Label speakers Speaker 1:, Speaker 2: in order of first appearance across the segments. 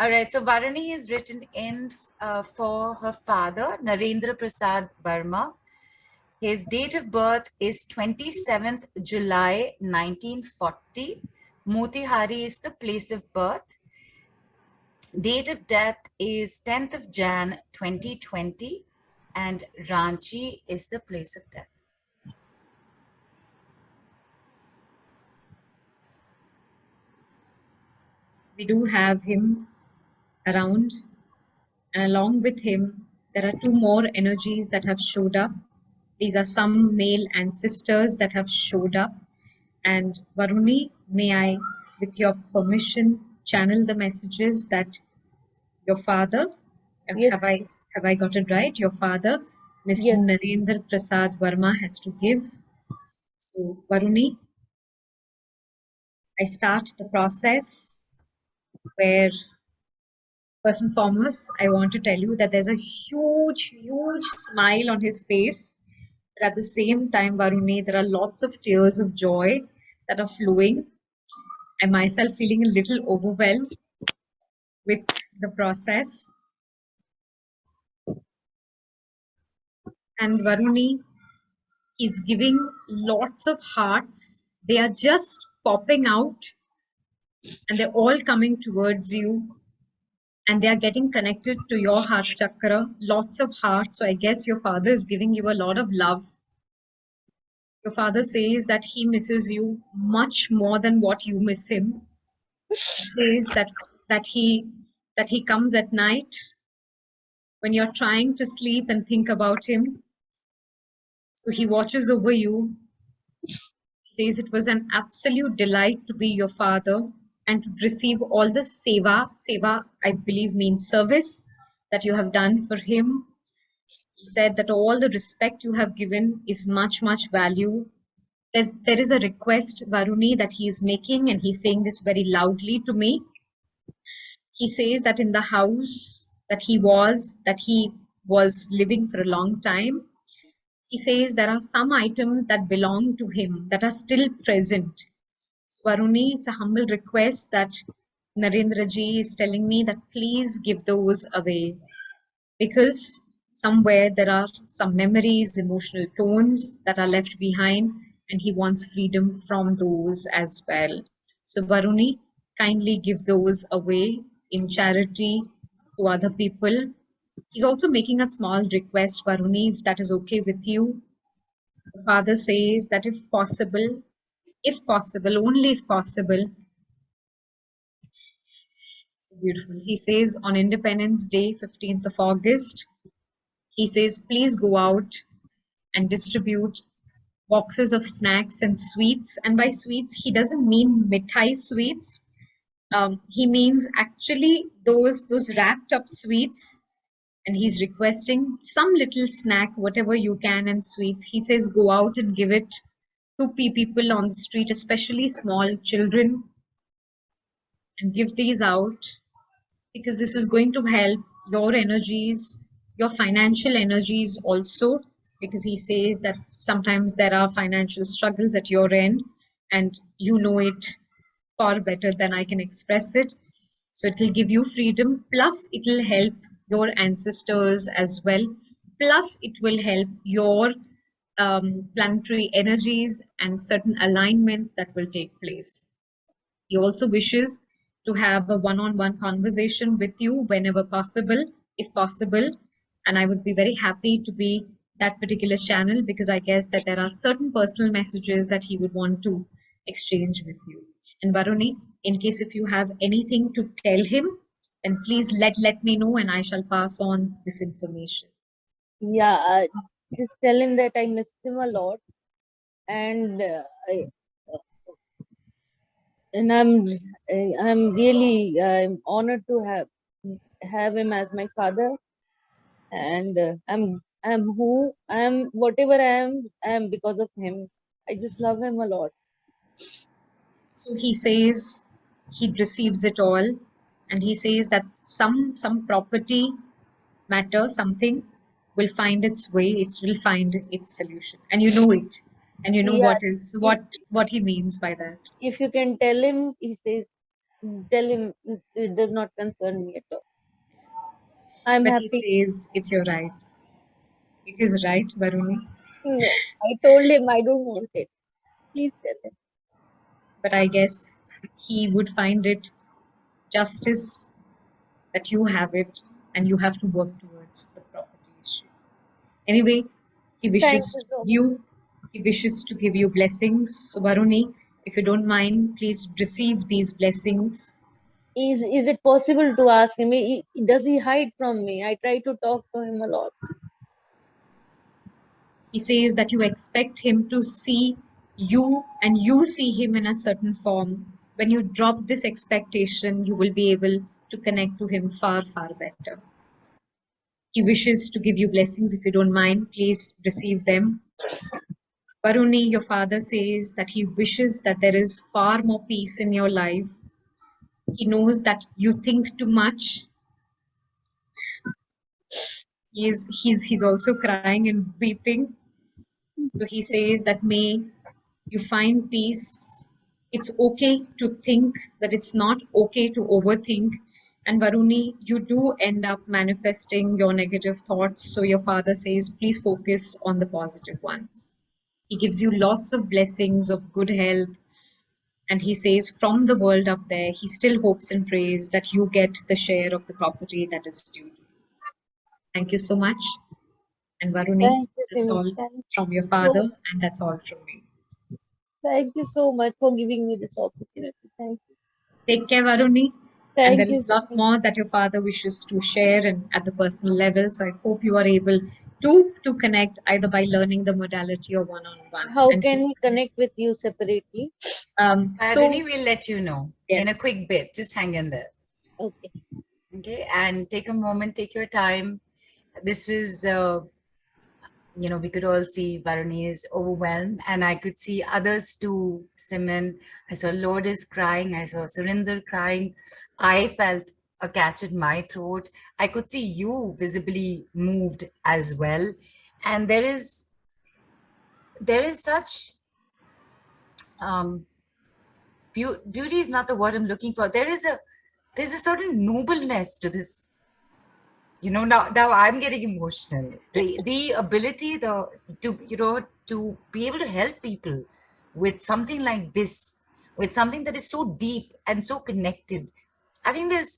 Speaker 1: All right, so Varuni is written in for her father, Narendra Prasad Verma. His date of birth is 27th July 1940. Motihari is the place of birth. Date of death is 10th of Jan 2020, and Ranchi is the place of death.
Speaker 2: We do have him around, and along with him, there are two more energies that have showed up. These are some male ancestors that have showed up. And Varuni, may I, with your permission, channel the messages that your father,
Speaker 3: Yes.
Speaker 2: have I got it right? Your father, Mr.
Speaker 3: Yes.
Speaker 2: Narendra Prasad Verma, has to give. So, Varuni, I start the process where, first and foremost, I want to tell you that there's a huge, huge smile on his face. But at the same time, Varuni, there are lots of tears of joy that are flowing. I myself feeling a little overwhelmed with the process. And Varuni is giving lots of hearts. They are just popping out and they're all coming towards you. And they are getting connected to your heart chakra, lots of hearts. So I guess your father is giving you a lot of love. Your father says that he misses you much more than what you miss him. He says that he comes at night when you're trying to sleep and think about him. So he watches over you. He says it was an absolute delight to be your father and to receive all the seva, I believe means service, that you have done for him. He said that all the respect you have given is much, much value. There is a request, Varuni, that he is making, and he's saying this very loudly to me. He says that in the house that he was living for a long time, he says there are some items that belong to him that are still present. So Varuni, it's a humble request that Narendra ji is telling me that please give those away, because somewhere there are some memories, emotional tones that are left behind, and he wants freedom from those as well. So Varuni, kindly give those away in charity to other people. He's also making a small request, Varuni, if that is okay with you. The father says that if possible, only if possible. So beautiful. He says on Independence Day, 15th of August, he says, please go out and distribute boxes of snacks and sweets. And by sweets, he doesn't mean mithai sweets. He means actually those wrapped up sweets. And he's requesting some little snack, whatever you can, and sweets. He says, go out and give it to people on the street, especially small children, and give these out, because this is going to help your energies, your financial energies also, because he says that sometimes there are financial struggles at your end, and you know it far better than I can express it. So it will give you freedom, plus it will help your ancestors as well, plus it will help your planetary energies and certain alignments that will take place. He also wishes to have a one-on-one conversation with you whenever possible, if possible. And I would be very happy to be that particular channel, because I guess that there are certain personal messages that he would want to exchange with you. And Varuni, in case if you have anything to tell him, then please let me know, and I shall pass on this information.
Speaker 3: Yeah, just tell him that I missed him a lot, and I'm really honored to have him as my father, and I'm who I am, whatever I am because of him. I just love him a lot.
Speaker 2: So he says he receives it all, and he says that some property matter, something will find its way, it will find its solution, and you know it, and you know
Speaker 3: Yeah,
Speaker 2: what he means by that.
Speaker 3: if you can tell him, he says Tell him it does not concern me at all. I'm
Speaker 2: But he
Speaker 3: happy.
Speaker 2: says it's your right. It is right, Varuni.
Speaker 3: No, I told him I don't want it. Please tell him.
Speaker 2: But I guess he would find it justice that you have it and you have to work towards the property issue. Anyway, he
Speaker 3: Thank
Speaker 2: wishes
Speaker 3: you so much.
Speaker 2: he wishes to give you blessings. So Varuni, if you don't mind, please receive these blessings.
Speaker 3: Is it possible to ask him? Does he hide from me? I try to talk to him a lot.
Speaker 2: He says that you expect him to see you and you see him in a certain form. When you drop this expectation, you will be able to connect to him far, far better. He wishes to give you blessings. If you don't mind, please receive them. Varuni, your father says that he wishes that there is far more peace in your life. He knows that you think too much. He's also crying and weeping. So he says that may you find peace. It's okay to think, that it's not okay to overthink. And Varuni, you do end up manifesting your negative thoughts. So your father says, please focus on the positive ones. He gives you lots of blessings of good health. And he says, from the world up there, he still hopes and prays that you get the share of the property that is due to you. Thank you so much. And Varuni,
Speaker 3: Thank you,
Speaker 2: that's
Speaker 3: Simmin.
Speaker 2: all
Speaker 3: Thank
Speaker 2: from your
Speaker 3: you.
Speaker 2: father, and that's all from me.
Speaker 3: Thank you so much for giving me this opportunity. Thank you.
Speaker 2: Take care, Varuni. And there
Speaker 3: Thank
Speaker 2: is
Speaker 3: you,
Speaker 2: a lot
Speaker 3: Simmin.
Speaker 2: more that your father wishes to share and at the personal level. So I hope you are able to connect either by learning the modality or one-on-one.
Speaker 3: How
Speaker 2: And
Speaker 3: can he connect with you separately?
Speaker 2: so
Speaker 1: Irony, we'll let you know in a
Speaker 2: yes,
Speaker 1: quick bit. Just hang in there.
Speaker 3: Okay.
Speaker 1: Okay. And take a moment, take your time. This was, we could all see Varuni is overwhelmed, and I could see others too. Simon, I saw Lotus crying, I saw Surinder crying. I felt a catch in my throat. I could see you visibly moved as well. And there is such beauty is not the word I'm looking for. There's a certain nobleness to this. Now I'm getting emotional. The ability to be able to help people with something like this, with something that is so deep and so connected. I think there's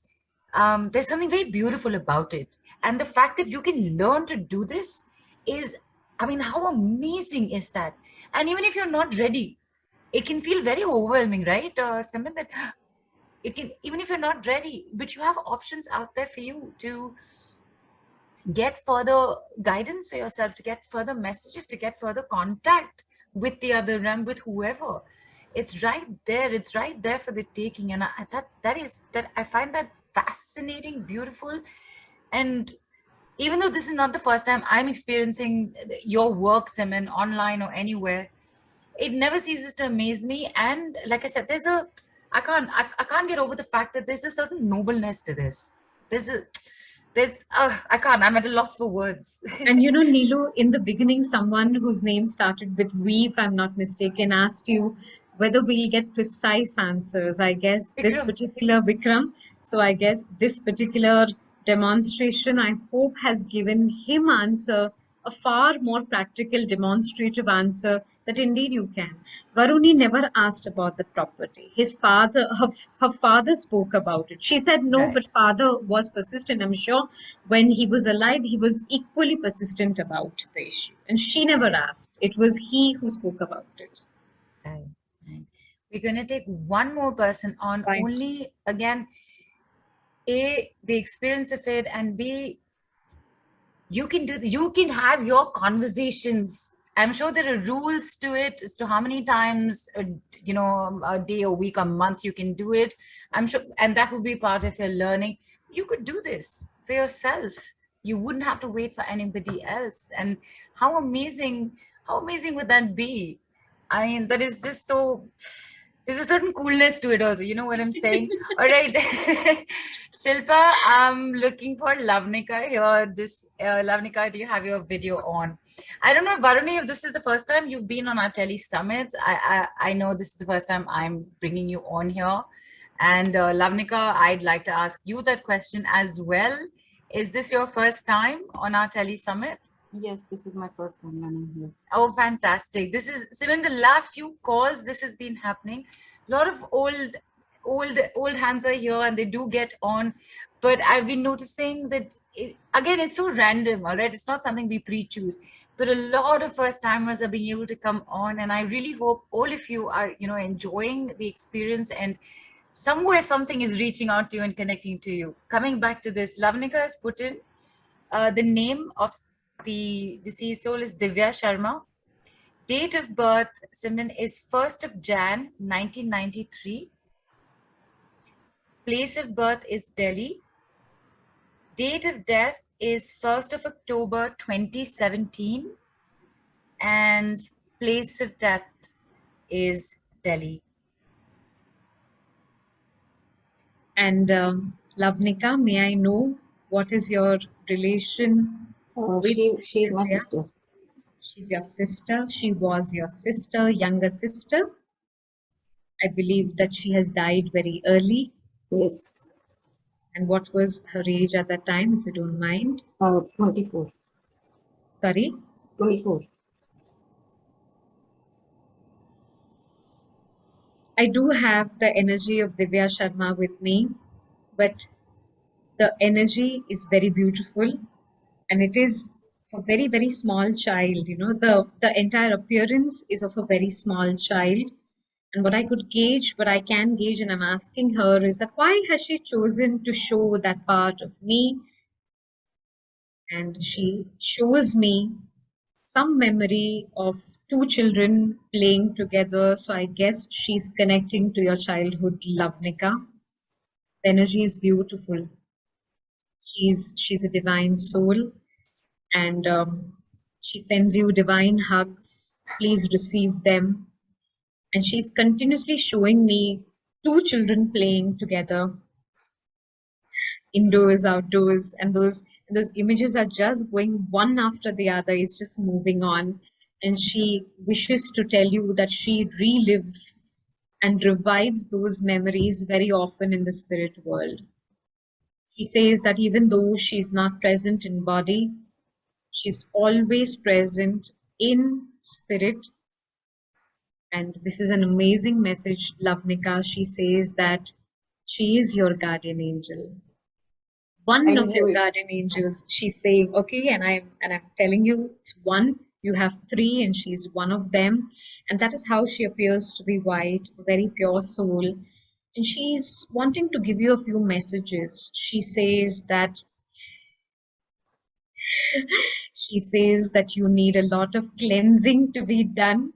Speaker 1: something very beautiful about it. And the fact that you can learn to do this is, I mean, how amazing is that? And even if you're not ready, it can feel very overwhelming, right? Something that it can, even if you're not ready, but you have options out there for you to get further guidance for yourself, to get further messages, to get further contact with the other realm, with whoever. It's right there. It's right there for the taking. And that I find that fascinating, beautiful. And even though this is not the first time I'm experiencing your work, Simon, online or anywhere, it never ceases to amaze me. And like I said, I can't get over the fact that there's a certain nobleness to this. I'm at a loss for words.
Speaker 2: and Nilu, in the beginning, someone whose name started with V, if I'm not mistaken, asked you whether we'll get precise answers. I guess this
Speaker 1: Vikram,
Speaker 2: particular Vikram, so I guess this particular demonstration, I hope, has given him answer, a far more practical, demonstrative answer that indeed you can. Varuni never asked about the property. Her father spoke about it. She said no,
Speaker 1: right,
Speaker 2: but father was persistent. I'm sure when he was alive, he was equally persistent about the issue. And she never
Speaker 1: right,
Speaker 2: asked. It was he who spoke about it.
Speaker 1: right, right. We're going to take one more person on,
Speaker 2: Fine.
Speaker 1: only again, A, the experience of it, and B, you can have your conversations. I'm sure there are rules to it as to how many times a day, a week, a month you can do it. I'm sure, and that would be part of your learning. You could do this for yourself. You wouldn't have to wait for anybody else. And how amazing would that be? I mean, that is just so, there's a certain coolness to it also. You know what I'm saying? All right. Shilpa, I'm looking for Lavnika here. Lavnika, do you have your video on? I don't know, Varuni, if this is the first time you've been on our Tele Summits. I know this is the first time I'm bringing you on here. And Lavnika, I'd like to ask you that question as well. Is this your first time on our Tele Summit?
Speaker 4: Yes, this is my first time when I'm here.
Speaker 1: Oh, fantastic. This is, so in the last few calls, this has been happening. A lot of old hands are here and they do get on. But I've been noticing that, again, it's so random, all right? It's not something we pre-choose. But a lot of first timers are being able to come on. And I really hope all of you are, enjoying the experience, and somewhere something is reaching out to you and connecting to you. Coming back to this, Lavnika has put in the name of the deceased soul is Divya Sharma. Date of birth, Simmin, is 1st of Jan 1993. Place of birth is Delhi. Date of death is 1st of October 2017. And place of death is Delhi.
Speaker 2: And Lavnika, may I know what is your relation with
Speaker 4: She's my
Speaker 2: Divya?
Speaker 4: sister.
Speaker 2: She's your sister. She was your sister, younger sister. I believe that she has died very early.
Speaker 4: Yes.
Speaker 2: And what was her age at that time, if you don't mind?
Speaker 4: 24.
Speaker 2: Sorry?
Speaker 4: 24.
Speaker 2: I do have the energy of Divya Sharma with me, but the energy is very beautiful, and it is a very, very small child. The entire appearance is of a very small child. And what I could gauge, what I can gauge, and I'm asking her is that why has she chosen to show that part of me? And she shows me some memory of two children playing together. So I guess she's connecting to your childhood, Lavnika. The energy is beautiful. She's a divine soul, and she sends you divine hugs. Please receive them. And she's continuously showing me two children playing together, indoors, outdoors, and those images are just going one after the other. It's just moving on. And she wishes to tell you that she relives and revives those memories very often in the spirit world. She says that even though she's not present in body, she's always present in spirit. And this is an amazing message, Lavnika. She says that she is your guardian angel. One
Speaker 4: I
Speaker 2: of your
Speaker 4: knew it.
Speaker 2: guardian angels. She's saying, okay, and I'm telling you, it's one. You have three, and she's one of them. And that is how she appears to be white, a very pure soul. And she's wanting to give you a few messages. She says that you need a lot of cleansing to be done.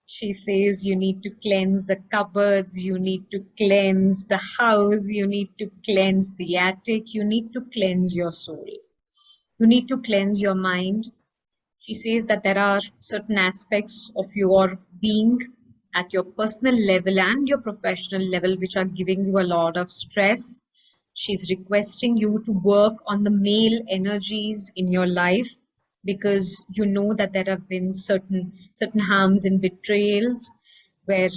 Speaker 2: She says you need to cleanse the cupboards, you need to cleanse the house, you need to cleanse the attic, you need to cleanse your soul. You need to cleanse your mind. She says that there are certain aspects of your being at your personal level and your professional level which are giving you a lot of stress. She's requesting you to work on the male energies in your life, because you know that there have been certain harms and betrayals where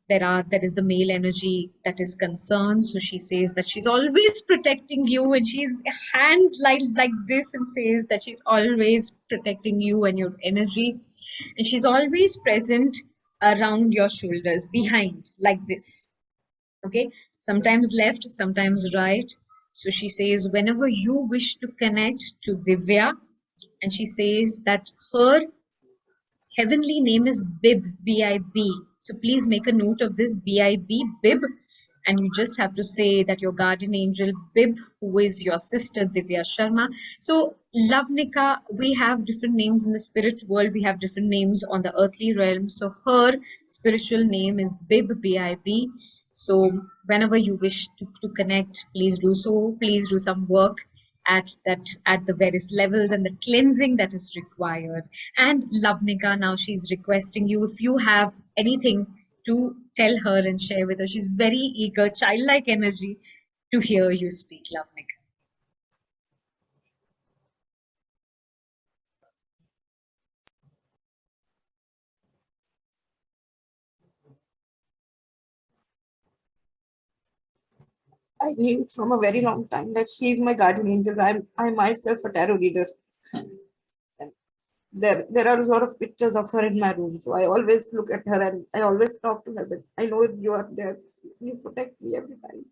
Speaker 2: there is the male energy that is concerned. So she says that she's always protecting you, and she's hands like this, and says that she's always protecting you and your energy, and she's always present around your shoulders, behind, like this. Okay, sometimes left, sometimes right. So she says whenever you wish to connect to Divya, and she says that her heavenly name is Bib, B-I-B. So please make a note of this, B-I-B, Bib. And you just have to say that your guardian angel, Bib, who is your sister, Divya Sharma. So, Lavnika, we have different names in the spirit world. We have different names on the earthly realm. So her spiritual name is Bib, B-I-B. So whenever you wish to connect, please do so. Please do some work at the various levels and the cleansing that is required. And Lavnika, now she's requesting you, if you have anything to tell her and share with her. She's very eager, childlike energy to hear you speak, Lavnika.
Speaker 4: I knew from a very long time that she is my guardian angel. I myself a tarot reader. And there are a lot of pictures of her in my room. So I always look at her and I always talk to her that I know you are there. You protect me every time.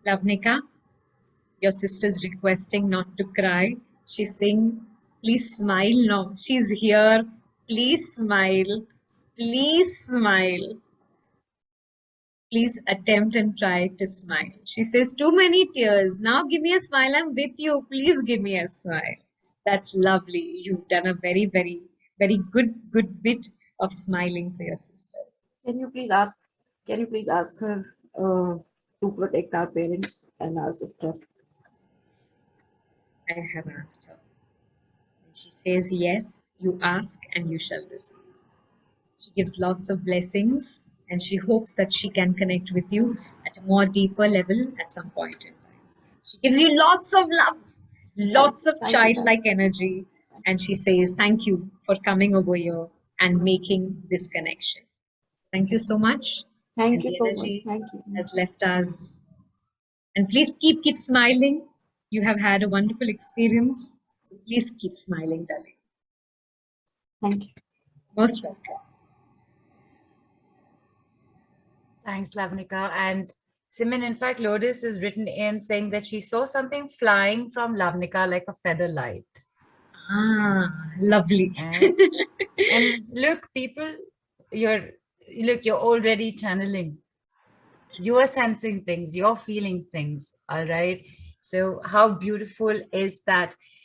Speaker 2: Lavnika, your sister's requesting not to cry. She's saying, please smile now. She's here. Please smile. Please smile. Please attempt and try to smile. She says, too many tears. Now give me a smile. I'm with you. Please give me a smile. That's lovely. You've done a very, very, very good bit of smiling for your sister.
Speaker 4: Can you please ask? Can you please ask her to protect our parents and our sister?
Speaker 2: I have asked her. She says, yes, you ask and you shall receive. She gives lots of blessings and she hopes that she can connect with you at a more deeper level at some point in time. She gives you lots of love, lots of
Speaker 4: Thank you.
Speaker 2: childlike energy, and she says, thank you for coming over here and making this connection. Thank you so much.
Speaker 4: Thank
Speaker 2: And
Speaker 4: you
Speaker 2: the
Speaker 4: so much.
Speaker 2: energy
Speaker 4: Thank you.
Speaker 2: has left us. And please keep smiling. You have had a wonderful experience. So please keep smiling, darling.
Speaker 4: Thank you.
Speaker 2: Most welcome.
Speaker 1: Thanks, Lavnika. And Simmin, in fact, Lotus is written in saying that she saw something flying from Lavnika like a feather light.
Speaker 2: Ah, lovely.
Speaker 1: And look, people, you're already channeling. You are sensing things, you're feeling things, all right? So how beautiful is that?